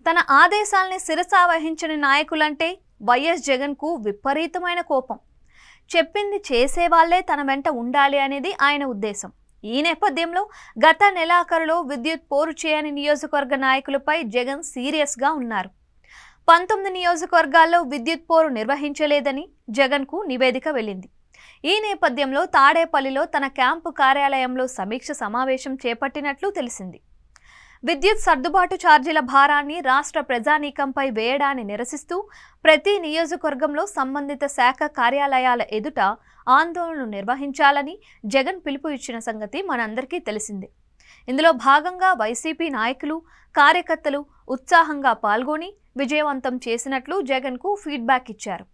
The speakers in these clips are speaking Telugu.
తన ఆదేశాల్ని శిరసావహించని నాయకులంటే వైఎస్ జగన్కు విపరీతమైన కోపం. చెప్పింది చేసేవాళ్లే తన వెంట ఉండాలి అనేది ఆయన ఉద్దేశం. ఈ నేపథ్యంలో గత నెలాఖరులో విద్యుత్ పోరు చేయని నియోజకవర్గ నాయకులపై జగన్ సీరియస్గా ఉన్నారు. 19 నియోజకవర్గాల్లో విద్యుత్ పోరు నిర్వహించలేదని జగన్కు నివేదిక వెళ్ళింది. ఈ నేపథ్యంలో తాడేపల్లిలో తన క్యాంపు కార్యాలయంలో సమీక్ష సమావేశం చేపట్టినట్లు తెలిసింది. విద్యుత్ సర్దుబాటు ఛార్జీల భారాన్ని రాష్ట్ర ప్రజానీకంపై వేయడాన్ని నిరసిస్తూ ప్రతి నియోజకవర్గంలో సంబంధిత శాఖ కార్యాలయాల ఎదుట ఆందోళనలు నిర్వహించాలని జగన్ పిలుపు ఇచ్చిన సంగతి మనందరికీ తెలిసిందే. ఇందులో భాగంగా వైసీపీ నాయకులు, కార్యకర్తలు ఉత్సాహంగా పాల్గొని విజయవంతం చేసినట్లు జగన్కు ఫీడ్బ్యాక్ ఇచ్చారు.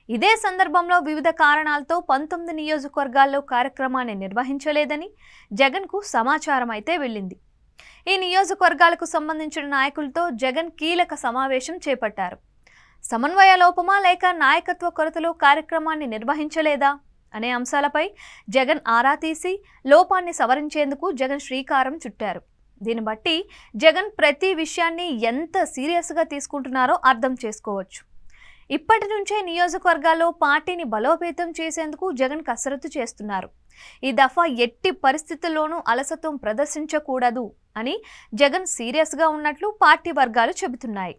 ఇదే సందర్భంలో వివిధ కారణాలతో 19 నియోజకవర్గాల్లో కార్యక్రమాన్ని నిర్వహించలేదని జగన్కు సమాచారం అయితే వెళ్ళింది. ఈ నియోజకవర్గాలకు సంబంధించిన నాయకులతో జగన్ కీలక సమావేశం చేపట్టారు. సమన్వయ లోపమా లేక నాయకత్వ కొరతలో కార్యక్రమాన్ని నిర్వహించలేదా అనే అంశాలపై జగన్ ఆరా తీసి లోపాన్ని సవరించేందుకు జగన్ శ్రీకారం చుట్టారు. దీన్ని బట్టి జగన్ ప్రతి విషయాన్ని ఎంత సీరియస్గా తీసుకుంటున్నారో అర్థం చేసుకోవచ్చు. ఇప్పటి నుంచే నియోజకవర్గాల్లో పార్టీని బలోపేతం చేసేందుకు జగన్ కసరత్తు చేస్తున్నారు. ఈ దఫా ఎట్టి పరిస్థితుల్లోనూ అలసత్వం ప్రదర్శించకూడదు అని జగన్ సీరియస్గా ఉన్నట్లు పార్టీ వర్గాలు చెబుతున్నాయి.